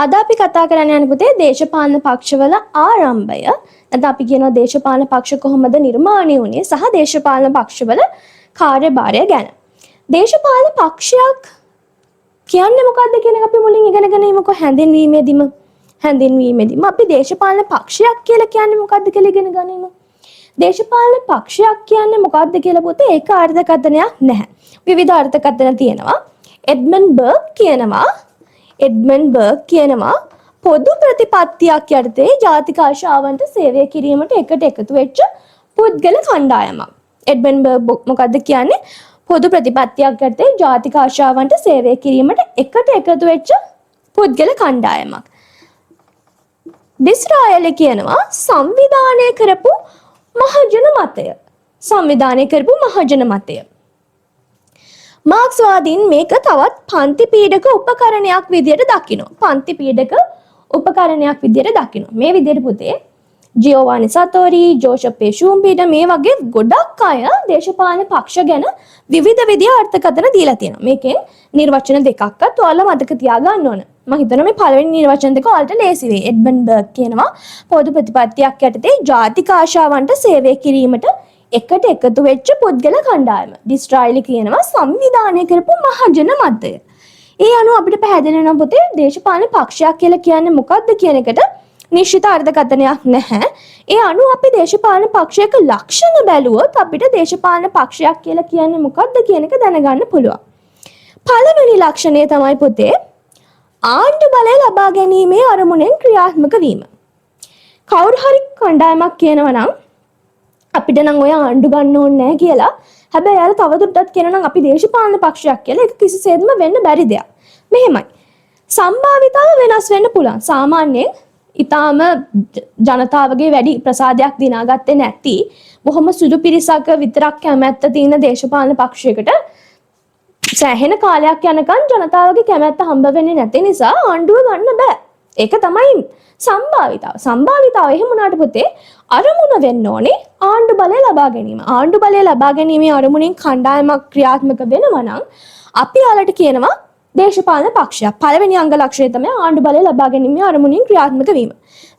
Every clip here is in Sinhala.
අද අපි කතා කරන්න යන පුතේ දේශපාලන පක්ෂවල ආරම්භය. නැත්නම් අපි කියනවා දේශපාලන පක්ෂ කොහොමද නිර්මාණය වුනේ සහ දේශපාලන පක්ෂවල කාර්යභාරය ගැන. දේශපාලන පක්ෂයක් කියන්නේ මොකක්ද කියන එක අපි මුලින් ඉගෙනගෙන ඉමුකෝ හැඳින්වීමේදීම අපි දේශපාලන පක්ෂයක් කියලා කියන්නේ මොකක්ද කියලා ඉගෙන ගනිමු. දේශපාලන පක්ෂයක් කියන්නේ මොකක්ද කියලා පුතේ ඒක අර්ථකථනයක් නැහැ. විවිධ අර්ථකථන තියෙනවා. එඩ්මන්ඩ් බර්ග් කියනවා පොදු ප්‍රතිපත්තියක් යටතේ ජාතික ආශාවන්ට සේවය කිරීමට එකට එකතු වෙච්ච පුද්ගල කණ්ඩායමක්. එඩ්මන්ඩ් බර්ග් මොකද්ද කියන්නේ? පොදු ප්‍රතිපත්තියක් යටතේ ජාතික ආශාවන්ට සේවය කිරීමට එකට එකතු වෙච්ච පුද්ගල කණ්ඩායමක්. ඩිස්රායල් කියනවා සංවිධානය කරපු මහජන මතය. මාක්ස්වාදීන් මේක තවත් පන්ති පීඩක උපකරණයක් විදියට දකිනවා. මේ විදියට පුතේ ජියෝවානි සතෝරි, ජෝෂප් ෂූම්පීටර් මේ වගේ ගොඩක් අය දේශපාලන පක්ෂ ගැන විවිධ විදිහ අර්ථකථන දීලා තියෙනවා. මේකෙන් නිර්වචන දෙකක්වත් ඔයාලා මතක තියාගන්න ඕන. මම හිතනවා මේ පළවෙනි නිර්වචන දෙක ඔයාලට ලේසි වෙයි. එඩ්මන්ඩ් බර්ග් කියනවා පොදු ප්‍රතිපත්තියක් යටතේ ජාතික ආශාවන්ට සේවය කිරීමට එකට එකතු වෙච්ච පුද්ගල කණ්ඩායම. ඩිස්රායල් කියනවා සංවිධානය කරපු මහජන මතය. ඒ අනුව අපිට පැහැදිලි වෙනවා පුතේ දේශපාලන පක්ෂයක් කියලා කියන්නේ මොකක්ද කියන එකට නිශ්චිත අර්ථකථනයක් නැහැ. ඒ අනුව අපි දේශපාලන පක්ෂයක ලක්ෂණ බැලුවොත් අපිට දේශපාලන පක්ෂයක් කියලා කියන්නේ මොකක්ද කියන එක දැනගන්න පුළුවන්. පළවෙනි ලක්ෂණය තමයි පුතේ ආණ්ඩු බලය ලබා ගැනීමේ අරමුණෙන් ක්‍රියාත්මක වීම. කවුරු හරි කණ්ඩායමක් කියනවා නම් අපිට නම් ඔය ආණ්ඩු ගන්න ඕනේ නැහැ කියලා. හැබැයි යාළ තවදුරටත් කියනවා නම් අපි දේශපාලන පක්ෂයක් කියලා ඒක කිසිසේත්ම වෙන්න බැරි දෙයක්. මෙහෙමයි. සම්භාවිතාව වෙනස් වෙන්න පුළුවන්. සාමාන්‍යයෙන් ඊටාම ජනතාවගේ වැඩි ප්‍රසාදයක් දිනාගත්තේ නැති බොහොම සුදු පිරිසක විතරක් කැමැත්ත තියෙන දේශපාලන පක්ෂයකට සෑහෙන කාලයක් යනකම් ජනතාවගේ කැමැත්ත හම්බ වෙන්නේ නැති නිසා ආණ්ඩුව ගන්න බෑ. ඒක තමයි සම්භාවිතාව. එහෙම වුණාට පුතේ අරමුණ වෙන්න ඕනේ ආණ්ඩු බලය ලබා ගැනීම. ආණ්ඩු බලය ලබා ගැනීමේ අරමුණින් කණ්ඩායමක් ක්‍රියාත්මක වෙනවා නම් අපි යාලට කියනවා දේශපාලන පක්ෂයක්. පළවෙනි අංග ලක්ෂණය තමයි ආණ්ඩු බලය ලබා ගැනීමේ අරමුණින් ක්‍රියාත්මක වීම.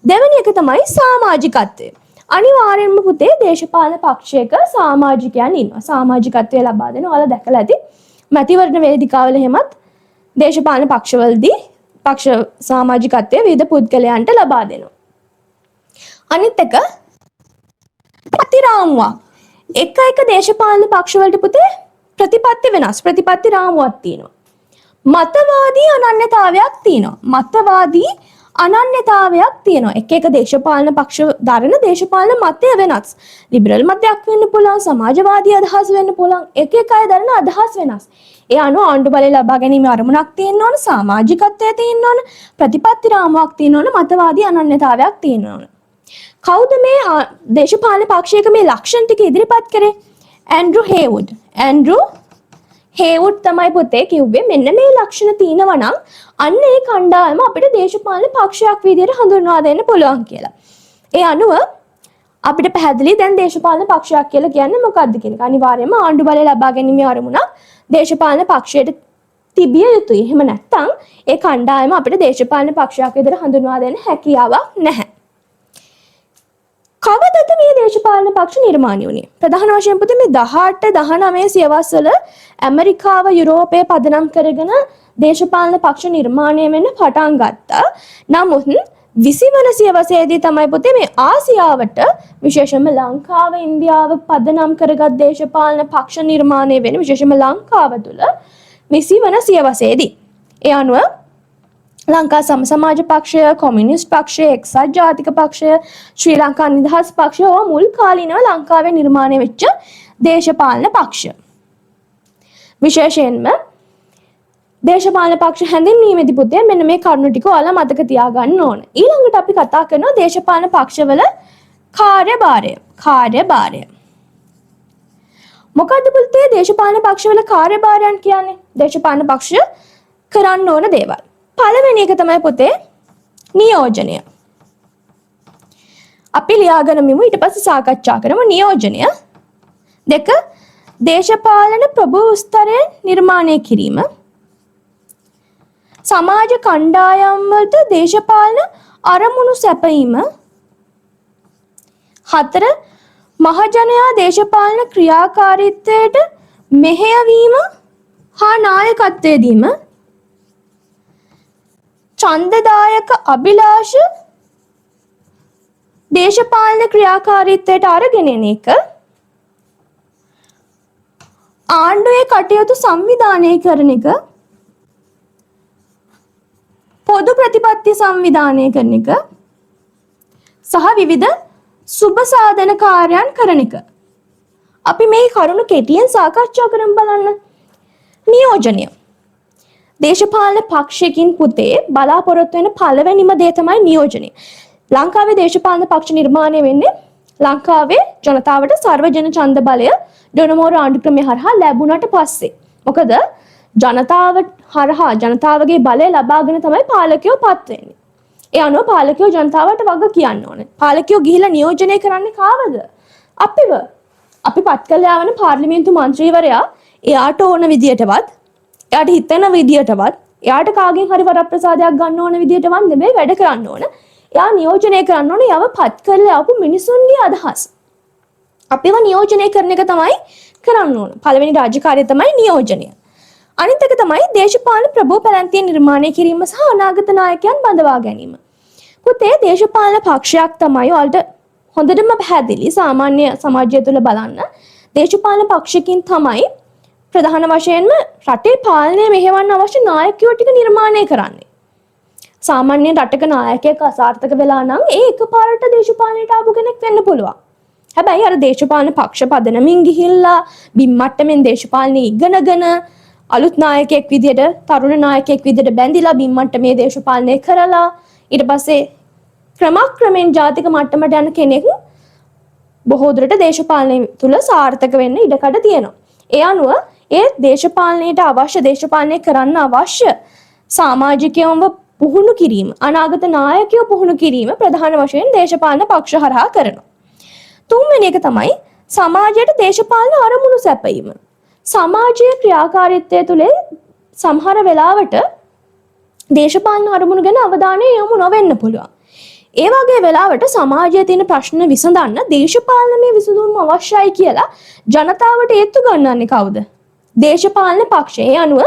දෙවෙනි එක තමයි සමාජිකත්වය. අනිවාර්යෙන්ම පුතේ දේශපාලන පක්ෂයක සමාජිකයන් ඉන්නවා. සමාජිකත්වය ලබා දෙන ඔයාලා දැකලා ඇති. මැතිවරණ වේදිකාවල එහෙමත් දේශපාලන පක්ෂවලදී පක්ෂ සමාජිකත්වය විවිධ පුද්ගලයන්ට ලබා දෙනවා. අනිත් එක ප්‍රතිරාමුවක්. එක දේශපාලන පක්ෂවලට පුතේ ප්‍රතිපත්ති වෙනස්. ප්‍රතිපත්ති රාමුවක් තියෙනවා. මතවාදී අනන්‍යතාවයක් තියෙනවා. එක දේශපාලන පක්ෂ දරන දේශපාලන මතය වෙනස්. ලිබරල් මතයක් වෙන්න පුළුවන්, සමාජවාදී අදහස් වෙන්න පුළුවන්. එක අය දරන අදහස් වෙනස්. ඒ අනුව ආණ්ඩු බලය ලබා ගැනීම අරමුණක් තියෙන්න ඕන, සමාජිකත්වය තියෙන්න ඕන, ප්‍රතිපත්ති රාමුවක් තියෙන්න ඕන, මතවාදී අනන්‍යතාවයක් තියෙන්න ඕන. කවුද මේ දේශපාලන පක්ෂයක මේ ලක්ෂණ ටික ඉදිරිපත් කරේ? ඇන්ඩ්‍රු හේවුඩ් තමයි පුතේ කිව්වේ මෙන්න මේ ලක්ෂණ තියෙනවා නම් අන්න ඒ කණ්ඩායම අපිට දේශපාලන පක්ෂයක් විදිහට හඳුන්වා දෙන්න පුළුවන් කියලා. ඒ අනුව අපිට පැහැදිලි දැන් දේශපාලන පක්ෂයක් කියලා කියන්නේ මොකක්ද කියන එක. අනිවාර්යයෙන්ම ආණ්ඩු බලය ලබා ගැනීමේ අරමුණක් දේශපාලන පක්ෂයට තිබිය යුතුයි. එහෙම නැත්නම් ඒ කණ්ඩායම අපිට දේශපාලන පක්ෂයක් විදිහට හඳුන්වා දෙන්න හැකියාවක් නැහැ. කවදද මේ දේශපාලන පක්ෂ නිර්මාණය වුණේ? ප්‍රධාන වශයෙන් පුතේ මේ 18 19 සියවස්වල ඇමරිකාව යුරෝපය පදනම් කරගෙන දේශපාලන පක්ෂ නිර්මාණය වෙන්න පටන් ගත්තා. නමුත් 20 වන සියවසේදී තමයි පුතේ මේ ආසියාවට විශේෂයෙන්ම ලංකාව ඉන්දියාව පදනම් කරගත් දේශපාලන පක්ෂ නිර්මාණය වෙන්නේ විශේෂයෙන්ම ලංකාව තුළ 20 වන සියවසේදී. ඒ අනුව ලංකා සමාජ පක්ෂය, කොමියුනිස්ට් පක්ෂය, එක්සත් ජාතික පක්ෂය, ශ්‍රී ලංකා නිදහස් පක්ෂය මුල් කාලීනව ලංකාවේ නිර්මාණය වෙච්ච දේශපාලන පක්ෂ. විශේෂයෙන්ම දේශපාලන පක්ෂ හැඳින්වීමේදී පුතේ මෙන්න මේ කරුණු ටික ඔයාලා මතක තියාගන්න ඕන. ඊළඟට අපි කතා කරනවා දේශපාලන පක්ෂවල කාර්යභාරය. මොකද්ද පුතේ දේශපාලන පක්ෂවල කාර්යභාරයන් කියන්නේ? දේශපාලන පක්ෂ කරන්න ඕන දේවල්. පළවෙනි එක තමයි පුතේ නියෝජනය. අපි ලියාගනිමු ඊට පස්සේ සාකච්ඡා කරමු නියෝජනය. දෙක දේශපාලන ප්‍රභූ ස්තරයෙන් නිර්මාණය කිරීම. සමාජ කණ්ඩායම් වලට දේශපාලන අරමුණු සැපයීම. 4 මහජනයා දේශපාලන ක්‍රියාකාරීත්වයට මෙහෙයවීම හා නායකත්වය දීම. ඡන්දදායක අභිලාෂ දේශපාලන ක්‍රියාකාරීත්වයට අරගෙන එන එක. ආණ්ඩුවේ කටයුතු සංවිධානය කරන එක. පොදු ප්‍රතිපත්ති සංවිධානය කරන එක සහ විවිධ සුබ සාධන කාර්යයන් කරන එක. අපි මේ කරුණු කෙටියෙන් සාකච්ඡා කරමු බලන්න. නියෝජනය. දේශපාලන පක්ෂයකින් පුතේ බලාපොරොත්තු වෙන පළවෙනිම දේ තමයි නියෝජනය. ලංකාවේ දේශපාලන පක්ෂ නිර්මාණය වෙන්නේ ලංකාවේ ජනතාවට සර්වජන ඡන්ද බලය ඩොනමෝර ආණ්ඩු ක්‍රමය හරහා ලැබුණාට පස්සේ. මොකද ජනතාව හරහා ජනතාවගේ බලය ලබාගෙන තමයි පාලකයෝ පත් වෙන්නේ. ඒ අනුව පාලකයෝ ජනතාවට වග කියන්න ඕනේ. පාලකයෝ ගිහිලා නියෝජනය කරන්නේ කාවද? අපිව. අපි පත් කළා යවන පාර්ලිමේන්තු මන්ත්‍රීවරයා එයාට ඕන විදියටවත්, එයාට හිතෙන විදියටවත්, එයාට කාගෙන් හරි වරප්‍රසාදයක් ගන්න ඕන විදියටවත් නෙමෙයි වැඩ කරන්න ඕන. එයා නියෝජනය කරන්න ඕනේ යව පත් කරලා ආපු මිනිසුන්ගේ අදහස්. අපිව නියෝජනය කරන එක තමයි කරන්න ඕන. පළවෙනි රාජකාරිය තමයි නියෝජනය. අනිත් එක තමයි දේශපාලන ප්‍රභූ පැලැන්තිය නිර්මාණය කිරීම සහ අනාගත නායකයන් බඳවා ගැනීම. පුතේ දේශපාලන පක්ෂයක් තමයි ඔයාලට හොඳටම පැහැදිලි සාමාන්‍ය සමාජය තුළ බලන්න. දේශපාලන පක්ෂකින් තමයි ප්‍රධාන වශයෙන්ම රටේ පාලනය මෙහෙවන්න අවශ්‍ය නායකයෝ ටික නිර්මාණය කරන්නේ. සාමාන්‍ය රටක නායකයෙක් අසාර්ථක වෙලා නම් ඒ එකපාරට දේශපාලනයට ආපු කෙනෙක් වෙන්න පුළුවන්. හැබැයි අර දේශපාලන පක්ෂ පදනමින් ගිහිල්ලා බිම් මට්ටමින් දේශපාලනය ඉගෙනගෙන අලුත් නායකයෙක් විදියට තරුණ නායකයෙක් විදියට බැඳිලා බිම් මට්ටමේ දේශපාලනය කරලා ඊට පස්සේ ක්‍රමක්‍රමෙන් ජාතික මට්ටමට යන කෙනෙක් බොහෝ දුරට දේශපාලනය තුල සාර්ථක වෙන්න ඉඩකඩ තියෙනවා. ඒ අනුව ඒ දේශපාලනයට අවශ්‍ය දේශපාලනය කරන්න අවශ්‍ය සමාජිකයන්ව පුහුණු කිරීම, අනාගත නායකයෝ පුහුණු කිරීම ප්‍රධාන වශයෙන් දේශපාලන පක්ෂ හරහා කරනවා. තුන්වෙනි එක තමයි සමාජයට දේශපාලන අරමුණු සැපයීම. සමාජීය ක්‍රියාකාරීත්වය තුළ සමහර වෙලාවට දේශපාලන අරමුණු ගැන අවධානය යොමු නොවෙන්න පුළුවන්. ඒ වගේ වෙලාවට සමාජයේ තියෙන ප්‍රශ්න විසඳන්න දේශපාලනමය විසඳුම් අවශ්‍යයි කියලා ජනතාවට ඒත්තු ගන්නන්නේ කවුද? දේශපාලන පක්ෂය. ඒ අනුව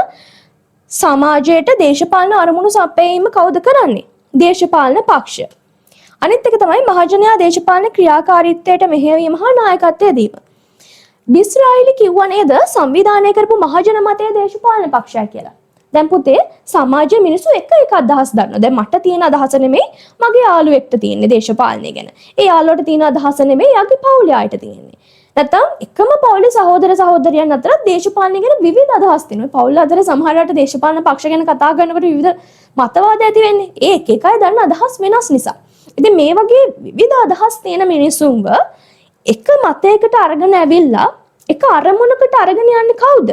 සමාජයට දේශපාලන අරමුණු සපයීම කවුද කරන්නේ? දේශපාලන පක්ෂ. අනිත් එක තමයි මහජනයා දේශපාලන ක්‍රියාකාරීත්වයට මෙහෙයවීම හා නායකත්වය දීම. ඩිස්රායිලි කිව්වා නේද සංවිධානය කරපු මහජන මතය දේශපාලන පක්ෂය කියලා. දැන් පුතේ සමාජයේ මිනිස්සු එක අදහස් දන්නවා. දැන් මට තියෙන අදහස නෙමෙයි මගේ යාළුවෙක්ට තියෙන්නේ දේශපාලනය ගැන. ඒ යාළුවට තියෙන අදහස නෙමෙයි යාගේ පවුලේ අයට තියෙන්නේ. නැත්නම් එකම පවුලේ සහෝදර සහෝදරියන් අතර දේශපාලනය ගැන විවිධ අදහස් තියෙනවා. පවුල් අතර සමහරවිට දේශපාලන පක්ෂ ගැන කතා කරනකොට විවිධ මතවාද ඇති වෙන්නේ. ඒ එක අය දන්න අදහස් වෙනස් නිසා. ඉතින් මේ වගේ විවිධ අදහස් තියෙන මිනිසුන්ව එක මතයකට අරගෙන ඇවිල්ලා එක අරමුණකට අරගෙන යන්නේ කවුද?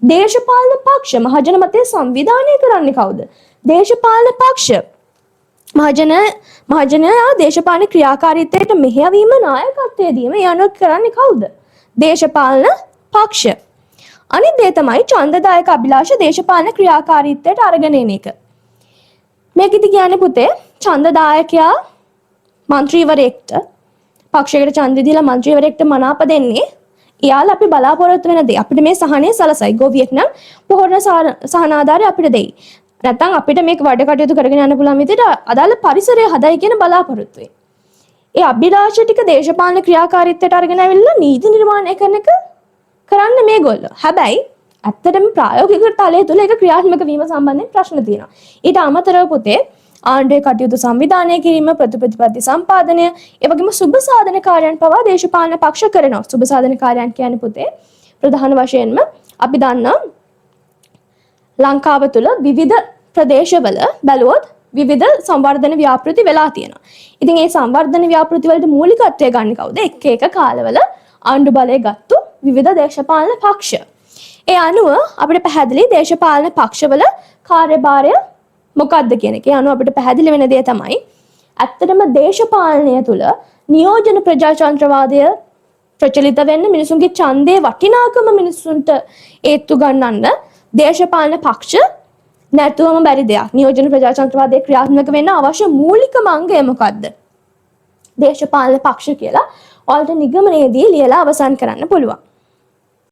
දේශපාලන පක්ෂ. මහජන මතය සංවිධානය කරන්නේ කවුද? දේශපාලන පක්ෂ. මහජනයා දේශපාලන ක්‍රියාකාරීත්වයට මෙහෙයවීම නායකත්වය දීම යන කරන්නේ කවුද? දේශපාලන පක්ෂ. අනිත් දේ තමයි ඡන්දදායක අභිලාෂ දේශපාලන ක්‍රියාකාරීත්වයට අරගෙන එන එක. මේකෙදි කියන්නේ පුතේ ඡන්දදායකයා മന്ത്രിවරයෙක්ට පක්ෂයකට ඡන්දෙ දීලා മന്ത്രിවරයෙක්ට මනාප දෙන්නේ එයාලා අපි බලාපොරොත්තු වෙන දේ අපිට මේ සහනය සලසයි. ගෝවියෙක් නම් පොහොරන සහනාධාරය අපිට දෙයි. නැත්නම් අපිට මේක වැඩ කටයුතු කරගෙන යන්න පුළුවන් විදිහට අදාළ පරිසරය හදයි කියන බලාපොරොත්තුයි. ඒ අභිලාෂ ටික දේශපාලන ක්‍රියාකාරීත්වයට අරගෙන ඇවිල්ලා නීති නිර්මාණය කරන එක කරන්න මේගොල්ලෝ. හැබැයි ඇත්තටම ප්‍රායෝගික තලයේ තුල ඒක ක්‍රියාත්මක වීම සම්බන්ධයෙන් ප්‍රශ්න තියෙනවා. ඊට අමතරව පුතේ ආණ්ඩුවේ කටයුතු සංවිධානය කිරීම, ප්‍රතිපත්ති සම්පාදනය, ඒ වගේම සුබ සාධන කාර්යයන් පවා දේශපාලන පක්ෂ කරනවා. සුබ සාධන කාර්යයන් කියන්නේ පුතේ ප්‍රධාන වශයෙන්ම අපි දන්නා ලංකාව තුළ විවිධ ප්‍රදේශවල බැලුවොත් විවිධ සංවර්ධන ව්‍යාපෘති වෙලා තියෙනවා. ඉතින් මේ සංවර්ධන ව්‍යාපෘති වලට මූලිකත්වය ගන්න කවුද? එක කාලවල ආණ්ඩු බලය ගත්තු විවිධ දේශපාලන පක්ෂ. ඒ අනුව අපිට පැහැදිලි දේශපාලන පක්ෂවල කාර්යභාරය මොකක්ද කියන එක. ඒ අනුව අපිට පැහැදිලි වෙන දේ තමයි ඇත්තටම දේශපාලනය තුළ නියෝජන ප්‍රජාතන්ත්‍රවාදය ප්‍රචලිත වෙන්න මිනිසුන්ගේ ඡන්දේ වටිනාකම මිනිසුන්ට ඒත්තු ගන්නන්න දේශපාලන පක්ෂ නැතුවම බැරි දෙයක්. නියෝජන ප්‍රජාතන්ත්‍රවාදයේ ක්‍රියාත්මක වෙන්න අවශ්‍ය මූලිකම අංගය මොකක්ද? දේශපාලන පක්ෂ කියලා ඔයාලට නිගමනයේදී ලියලා අවසන් කරන්න පුළුවන්.